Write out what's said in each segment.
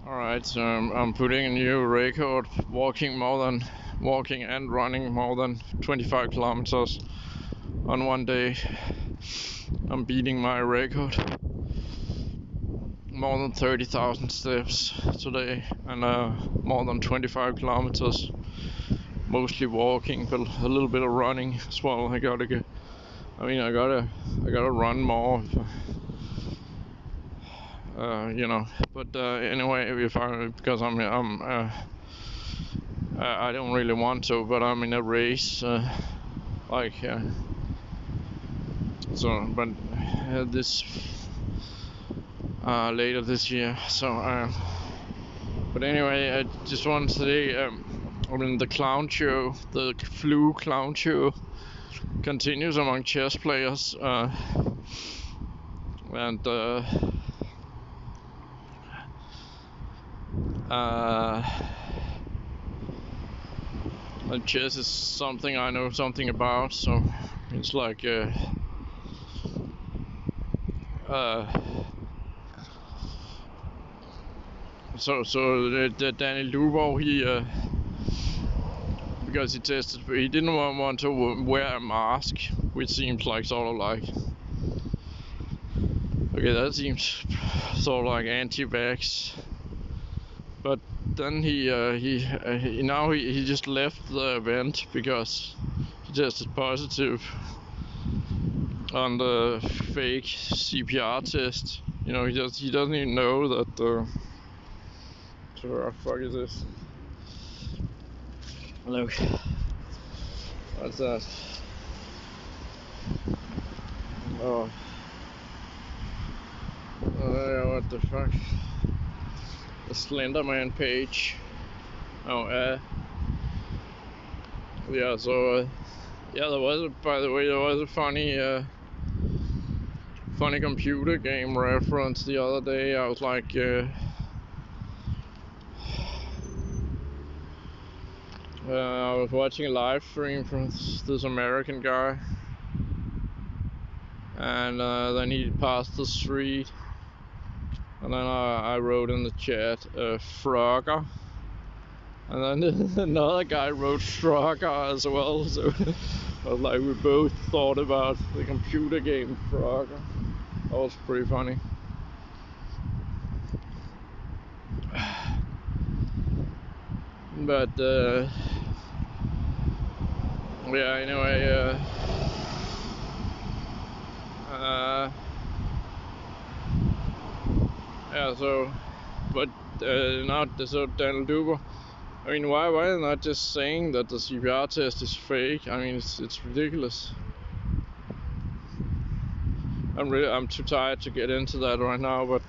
Alright, so I'm putting a new record, walking and running more than 25 kilometers on one day. I'm beating my record. More than 30,000 steps today and more than 25 kilometers. Mostly walking, but a little bit of running as well. I gotta run more. But anyway, because I don't really want to, but I'm in a race, this later this year. But anyway, I just want to say, the clown show, the flu clown show, continues among chess players, and chess is something I know something about, so it's like Daniel Dubow, because he didn't want to wear a mask, which seems like sort of like, okay, that seems sort of like anti-vax, but then he just left the event because he tested positive on the fake CPR test. He doesn't even know that. What the fuck is this? Look, what's that? Oh, what the fuck? The Slenderman page. Oh, yeah. So, yeah, by the way, there was a funny computer game reference the other day. I was like, I was watching a live stream from this American guy, and then he passed the street, and then I wrote in the chat, Frogger, and then another guy wrote Frogger as well, so I was like, we both thought about the computer game Frogger. That was pretty funny. But yeah, anyway, yeah, so, but so Daniel Dubow, I mean, why are they not just saying that the CPR test is fake? I mean, it's ridiculous. I'm too tired to get into that right now, but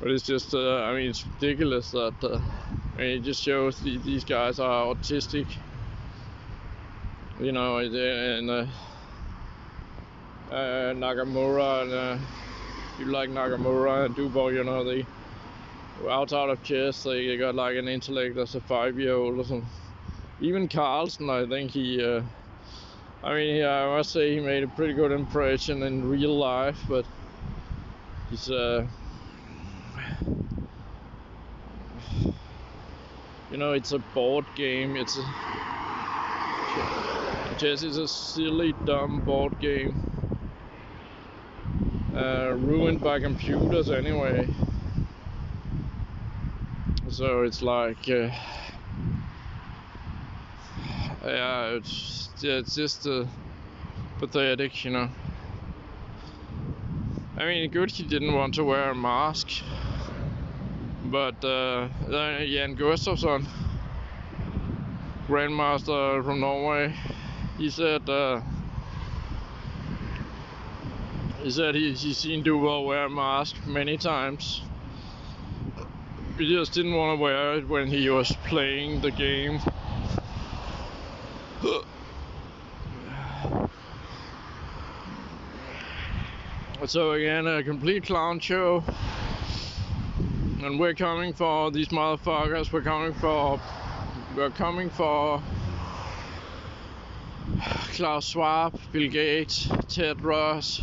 it's just, I mean, it's ridiculous that, I mean, it just shows these guys are autistic, and Nakamura, and you like Nakamura and Dubow, they outside of chess, they got like an intellect as a 5-year-old or something. Even Carlsen, I think I must say he made a pretty good impression in real life, but he's it's a board game. Chess is a silly, dumb board game, ruined by computers anyway. So it's like, yeah, it's just pathetic, I mean, good he didn't want to wear a mask, but Jan Gustafsson, grandmaster from Norway, he said he's seen Dubow wear a mask many times. He just didn't want to wear it when he was playing the game. So again, a complete clown show, and we're coming for these motherfuckers. We're coming for Klaus Schwab, Bill Gates, Ted Ross,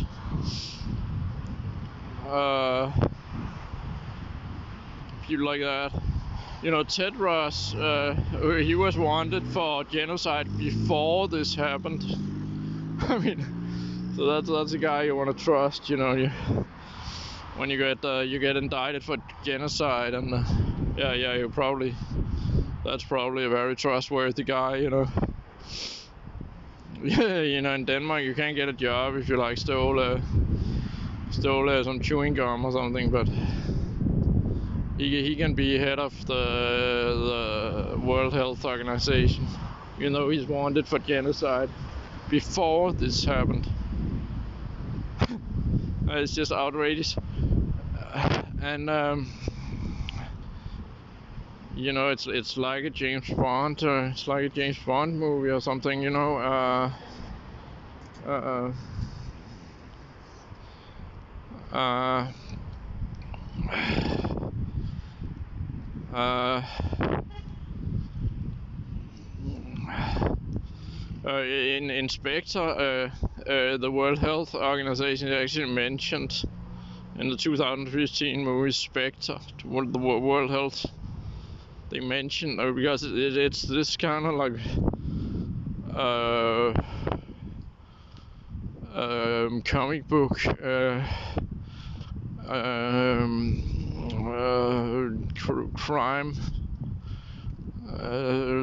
people like that. You know, Ted Ross, he was wanted for genocide before this happened. I mean, so that's a guy you want to trust. You know, when you get indicted for genocide, and that's probably a very trustworthy guy. You know. Yeah, you know, in Denmark you can't get a job if you like stole some chewing gum or something, but he can be head of the World Health Organization. You know, he's wanted for genocide before this happened. It's just outrageous. And you know, it's like a James Bond, it's like a James Bond movie or something. You know. In Spectre, the World Health Organization actually mentioned in the 2015 movie Spectre, the World Health. They mentioned because it's this kind of like comic book crime,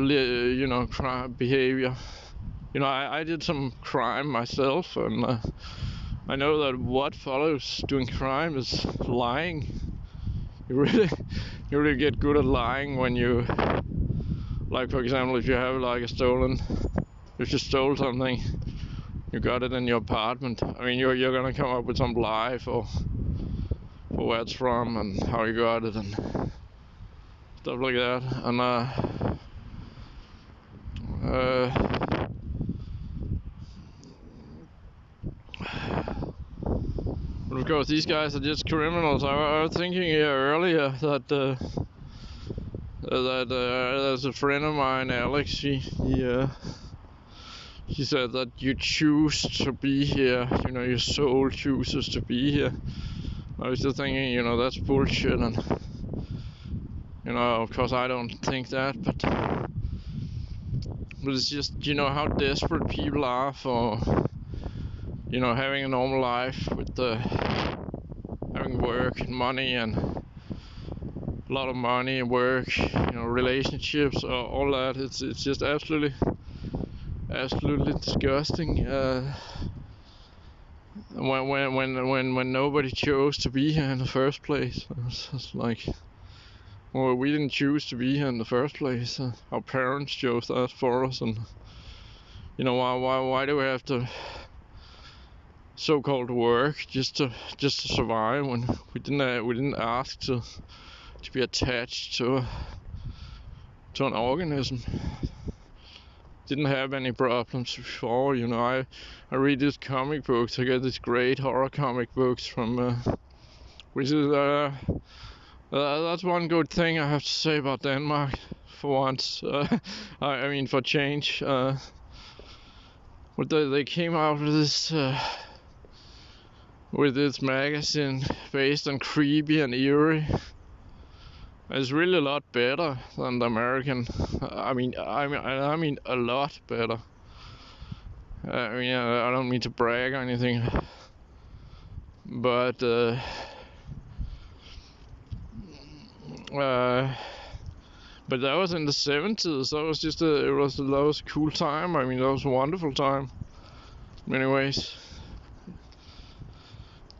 you know, crime behavior. You know, I did some crime myself, and I know that what follows doing crime is lying. You really get good at lying when you, like, for example, if you have like if you stole something, you got it in your apartment. I mean, you're gonna come up with some lie for where it's from and how you got it and stuff like that. And but of course, these guys are just criminals. I was thinking here earlier that there's a friend of mine, Alex. He said that you choose to be here. You know, your soul chooses to be here. I was just thinking, you know, that's bullshit, and you know, of course, I don't think that, but it's just, you know, how desperate people are for, you know, having a normal life with having work and money and a lot of money and work, you know, relationships, all that. It's just absolutely disgusting. When nobody chose to be here in the first place, it's like, well, we didn't choose to be here in the first place. Our parents chose that for us, and you know, why do we have to so-called work just to survive when we didn't ask to be attached to an organism? Didn't have any problems before, you know. I read these comic books. I get these great horror comic books from which is that's one good thing I have to say about Denmark for once. I mean, for change. But they came out with this magazine based on creepy and eerie. It's really a lot better than the American. I mean a lot better. I mean, I don't mean to brag or anything, but that was in the 70s. That was just that was a cool time. I mean, that was a wonderful time in many ways.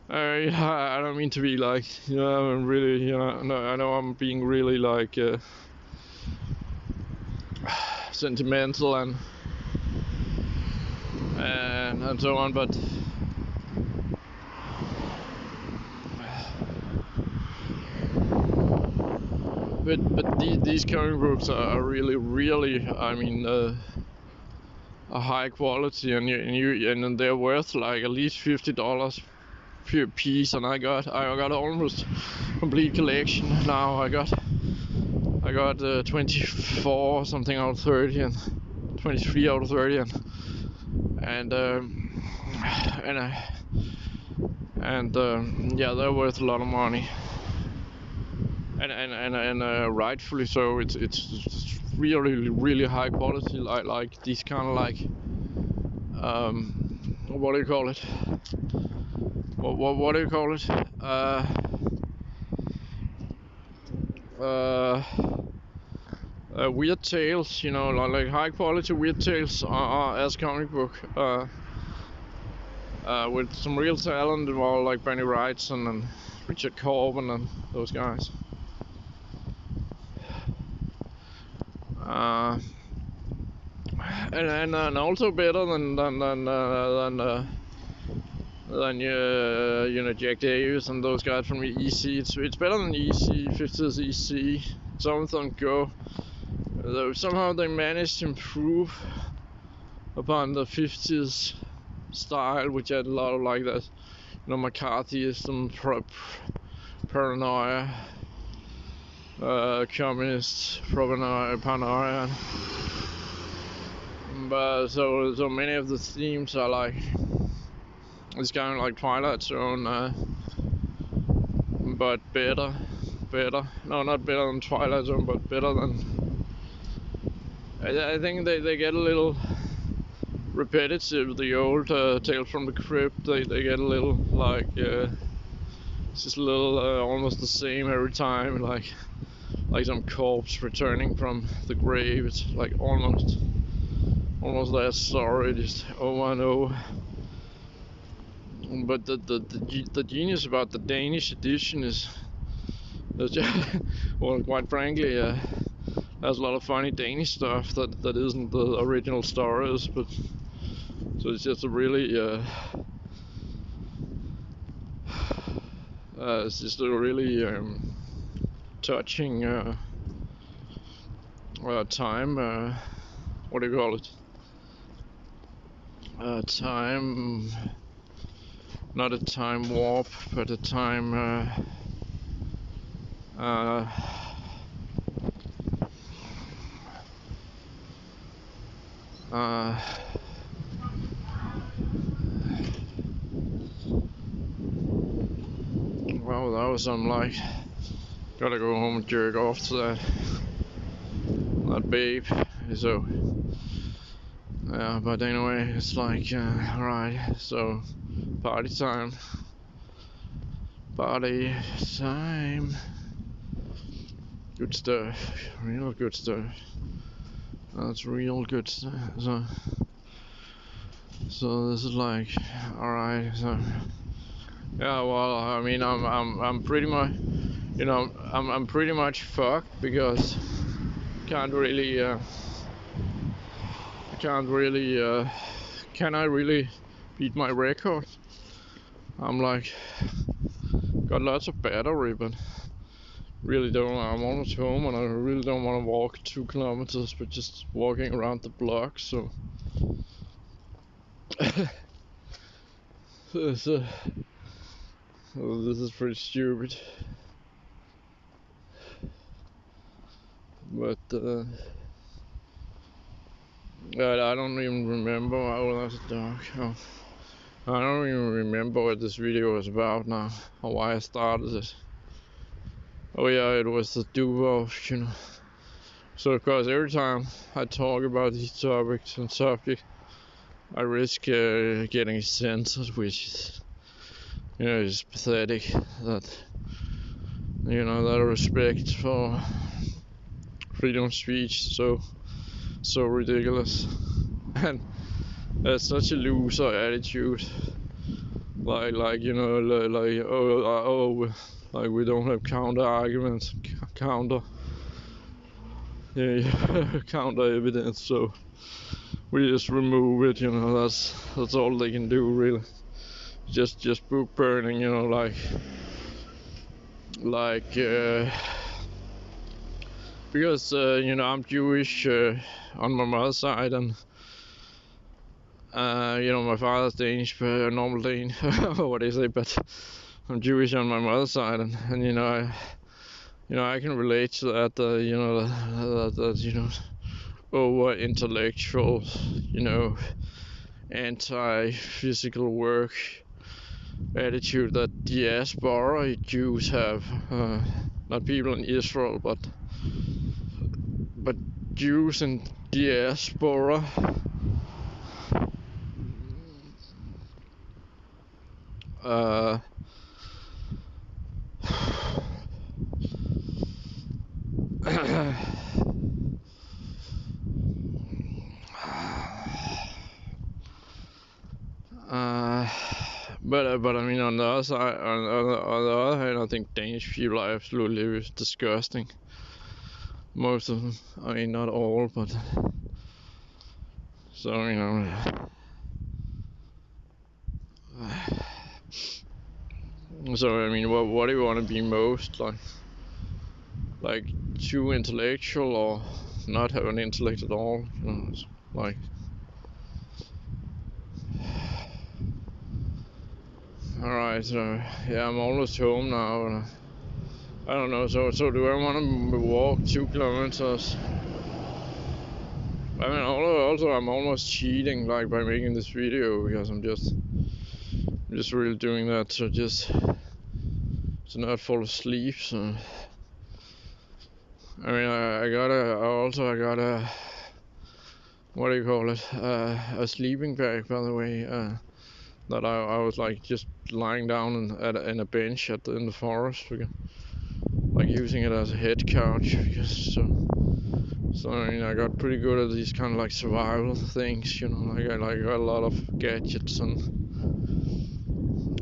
I don't mean to be like, you know, I'm really, you know, no, I know I'm being really like sentimental and so on, but these comic books are really, I mean, a high quality, and they're worth like at least $50 per piece, and I got almost complete collection now. I got 24 something out of 30 and 23 out of 30, and and yeah, they're worth a lot of money, and rightfully so. It's really high quality, like these kind of like what do you call it? What do you call it? Weird Tales, you know, like high quality Weird Tales as comic book, with some real talent involved, like Bernie Wrightson and Richard Corbin and those guys. And also better than you know, Jack Davis and those guys from EC. It's better than EC, 50s EC. Some of them go. Though somehow they managed to improve upon the 50s style, which had a lot of like that, you know, McCarthyism, paranoia, communist paranoia. But so many of the themes are like it's kind of like Twilight Zone, but better. No, not better than Twilight Zone, but better than. I think they get a little repetitive. The old Tales from the Crypt, they get a little like it's just a little almost the same every time, like some corpse returning from the grave. It's like almost that story, just over and over. But the genius about the Danish edition is well, quite frankly, there's a lot of funny Danish stuff that isn't the original stories, but so it's just a really it's just a really touching time. What do you call it? Time. Not a time warp, but a time. Well, that was some like. Gotta go home and jerk off to that babe. So. Yeah, but anyway, it's like, alright, so party time. Good stuff, real good stuff. That's real good stuff. So this is like, alright, so yeah, well, I mean, I'm pretty much, you know, I'm pretty much fucked because can't really can I really beat my record? I'm like, got lots of battery, but really don't. I'm almost home and I really don't want to walk 2 kilometers, but just walking around the block, so. This is pretty stupid. But, I don't even remember. Oh, that's dark. Oh. I don't even remember what this video was about now, or why I started it. Oh yeah, it was the do-off, you know. So of course, every time I talk about these topics and subjects, I risk getting censored, which is, you know, is pathetic. That, you know, that respect for freedom of speech so ridiculous, and that's such a loser attitude. Like you know, like like we don't have counter arguments, counter evidence, so we just remove it. You know, that's all they can do, really. Just book burning. You know, like because you know, I'm Jewish on my mother's side, and you know, my father's Danish, normal Dane, what do you say? But I'm Jewish on my mother's side, and you know, I can relate to that. You know, that you know, over intellectual, you know, anti-physical work attitude that diaspora Jews have, not people in Israel, but Jews in diaspora. But I mean, on the other side, on the other hand, I think Danish people are absolutely disgusting. Most of them. I mean, not all, but so you know. So I mean, what do you want to be most like too intellectual or not have an intellect at all? You know, it's like. Alright, so yeah, I'm almost home now. I don't know, so do I want to walk 2 kilometers? I mean, also I'm almost cheating, like, by making this video, because I'm just really doing that to not fall asleep. So I mean, I got a what do you call it? A sleeping bag, by the way. That I was like just lying down in a bench in the forest, like using it as a head couch. So I mean, I got pretty good at these kind of like survival things, you know. Like I got a lot of gadgets and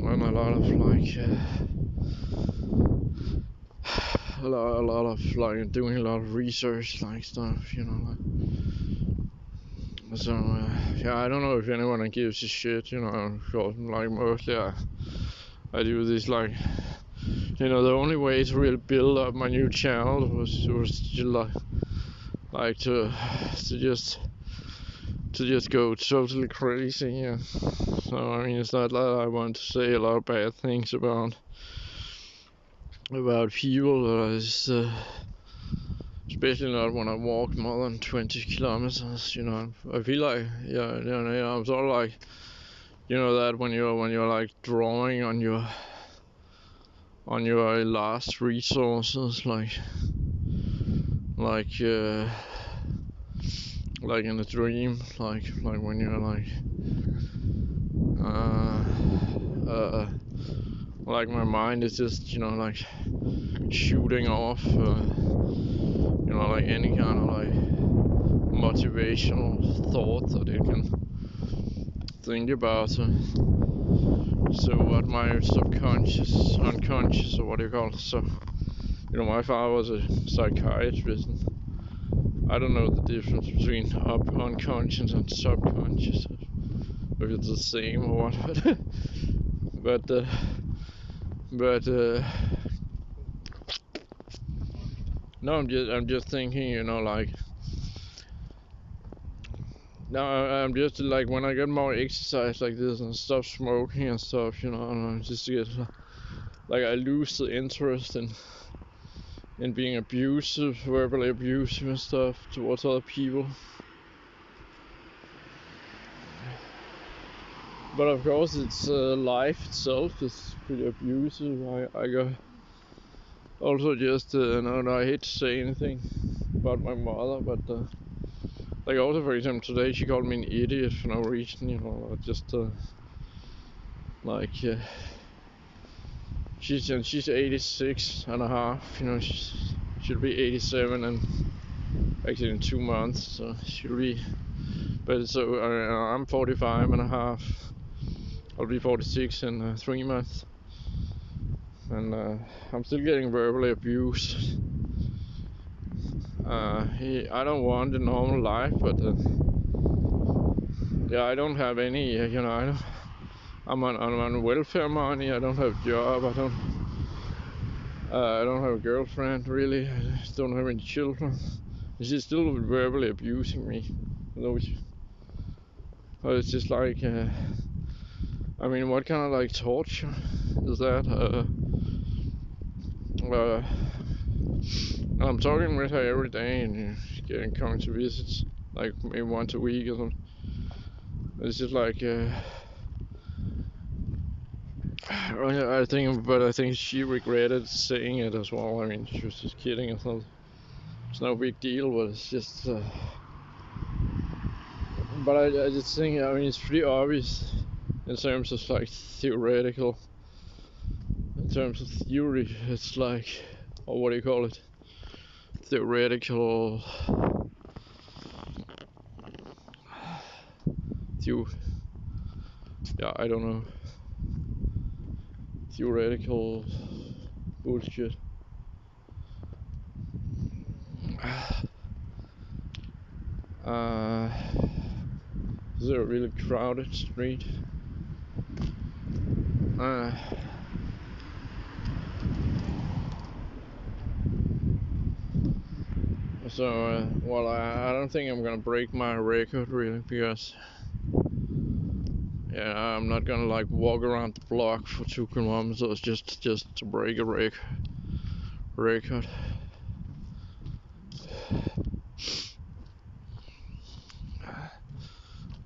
a lot of like a lot of like doing a lot of research like stuff, you know. Like, so yeah, I don't know if anyone gives a shit, you know. Of course, like mostly I do this, like, you know, the only way to really build up my new channel was just like to just go totally crazy. Yeah. So I mean, it's not like I want to say a lot of bad things about people. Especially not when I walk more than 20 kilometers. You know, I feel like I'm sort of like, you know, that when you're like drawing on your last resources, like in a dream, like when you're like my mind is just, you know, like shooting off, you know, like any kind of like motivational thought that it can think about. So what my subconscious, unconscious, or what do you call it? So, you know, my father was a psychiatrist. And I don't know the difference between unconscious and subconscious, if it's the same or what. but no, I'm just thinking, you know, like, no, I'm just like, when I get more exercise like this and stop smoking and stuff, you know, and I just get like, I lose the interest in being abusive, verbally abusive and stuff towards other people. But of course, it's life itself is pretty abusive. I got also just no, I hate to say anything about my mother, but like, also, for example, today she called me an idiot for no reason, you know. Just like she's 86 and a half, you know. She'll be 87 and actually in 2 months, so she'll be. But so I'm 45 and a half. I'll be 46 in 3 months, and I'm still getting verbally abused. I don't want a normal life, but yeah, I don't have any, you know, I'm on welfare money. I don't have a job. I don't have a girlfriend, really. I don't have any children. She's still verbally abusing me, it's just like, I mean, what kind of like torture is that? I'm talking with her every day, and she's coming to visit, like maybe once a week or something. It's just like, I think she regretted saying it as well. I mean, she was just kidding. It's no big deal, but it's just. But I just think, I mean, it's pretty obvious in terms of like theoretical. In terms of theory, it's like, or what do you call it? Theoretical. Yeah, I don't know. Theoretical bullshit. Is there a really crowded street? Well, I don't think I'm gonna break my record really, because yeah, I'm not gonna like walk around the block for 2 kilometers just to break a record.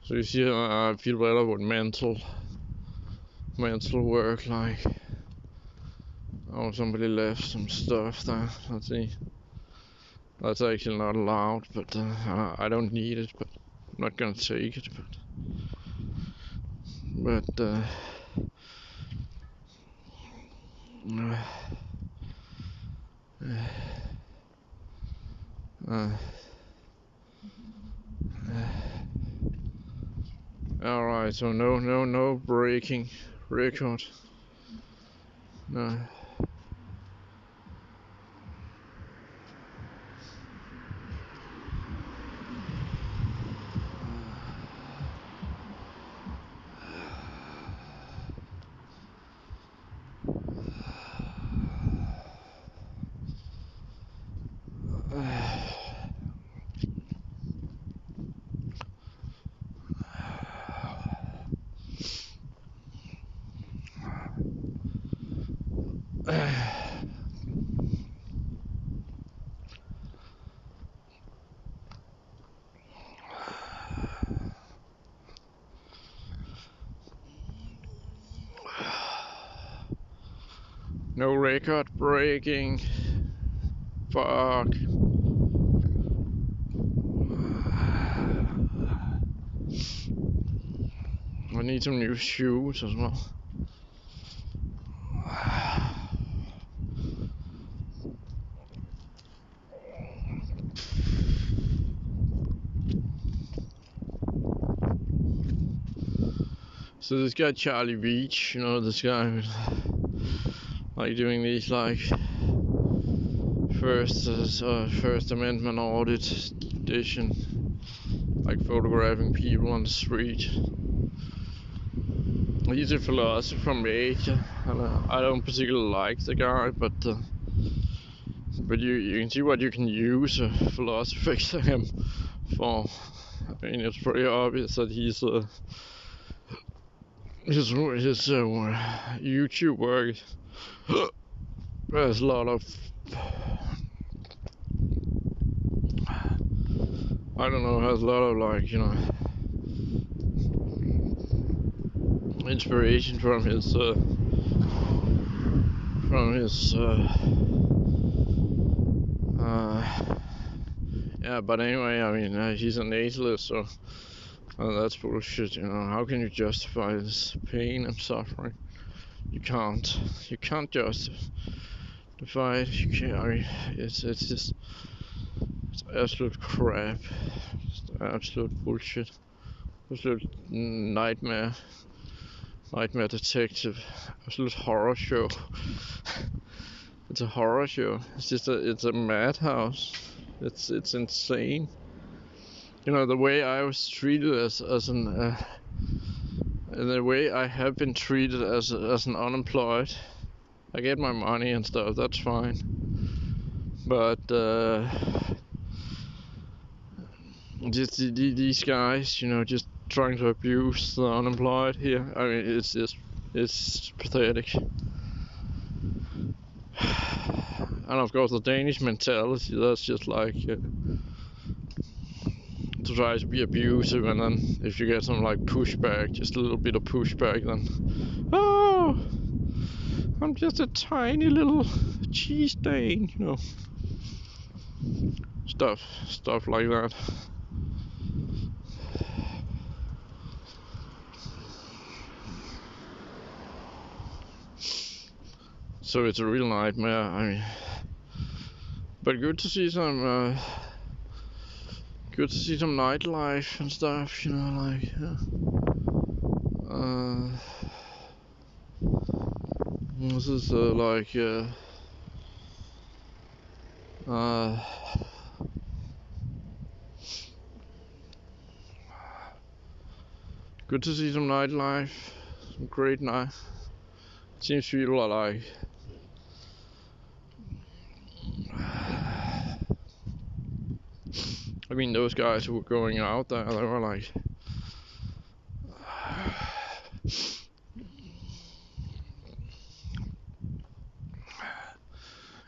So you see, I feel better with mental work. Like, oh, somebody left some stuff there. Let's see. That's actually not allowed, but I don't need it. But I'm not gonna take it. But all right. So no breaking record. No. No record breaking. Fuck. I need some new shoes as well. So this guy Charlie Veitch, you know, this guy who's like doing these like First Amendment audit edition, like photographing people on the street. He's a philosopher from Asia, and I don't particularly like the guy, but you can see what you can use a philosophy exam for. I mean, it's pretty obvious that his YouTube work has a lot of, I don't know, has a lot of like, you know, inspiration from his yeah, but anyway, I mean, he's an atheist, so that's bullshit, you know. How can you justify this pain and suffering? You can't justify it. You can't. I mean, it's just, it's absolute crap. It's absolute bullshit. Absolute nightmare detective. Absolute horror show. It's a horror show. It's a madhouse. It's insane. You know, the way I was treated as an the way I have been treated as an unemployed. I get my money and stuff, that's fine. But just these guys, you know, just trying to abuse the unemployed here. I mean, it's pathetic. And of course, the Danish mentality, that's just like to try to be abusive, and then if you get some like pushback, just a little bit of pushback, then oh, I'm just a tiny little cheese stain, you know. Stuff like that. So it's a real nightmare. I mean, but good to see some nightlife and stuff, you know, like this is good to see some nightlife, some great night. Seems people are like I mean, those guys who were going out there, they were like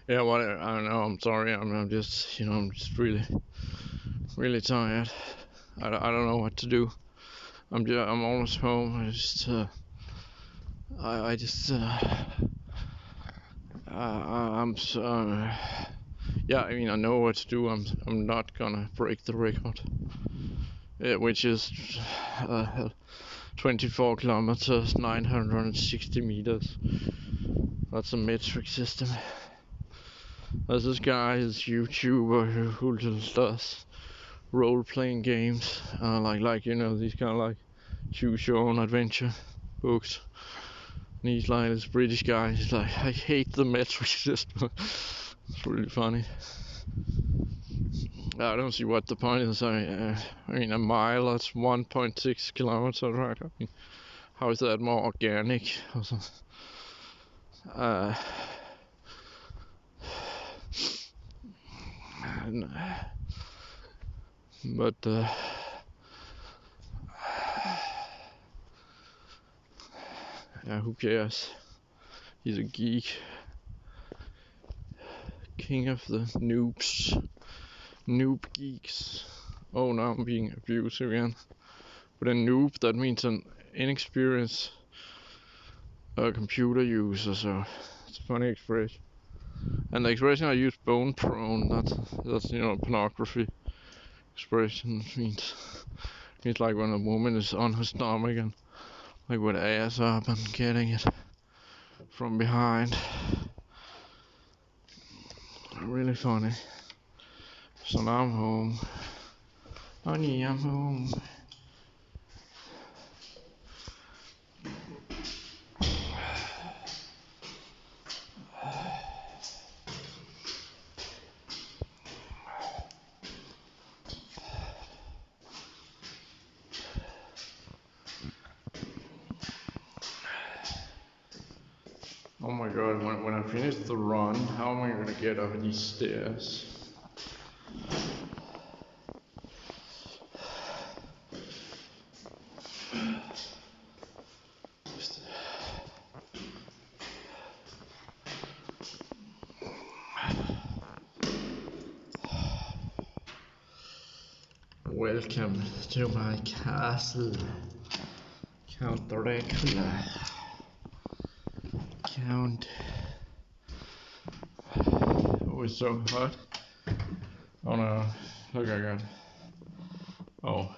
yeah, whatever. I don't know. I'm sorry. I'm just, you know, I'm just really tired. I don't know what to do. I'm almost home. I'm so, yeah. I mean, I know what to do. I'm not gonna break the record, which is 24 kilometers, 960 meters. That's a metric system. There's this guy, this YouTuber who does role-playing games, like you know, these kind of like choose your own adventure books. And he's like this British guy. He's like, I hate the metric system. It's really funny. I don't see what the point is. I mean, a mile, that's 1.6 kilometers, right? I mean, how is that more organic? But yeah, who cares? He's a geek. King of the noobs. Noob geeks. Oh, now I'm being abusive again. But a noob, that means an inexperienced computer user, so it's a funny expression. And the expression I use, bone prone, that's you know, pornography expression. Means like when a woman is on her stomach and like with ass up and getting it from behind. Really funny. So now I'm home. Honey, I'm home. Oh my god, when I finish the run, how am I gonna get up these stairs? Welcome to my castle, Count Dracula. Count. Oh, it's so hot. Oh no, look, I got. Oh.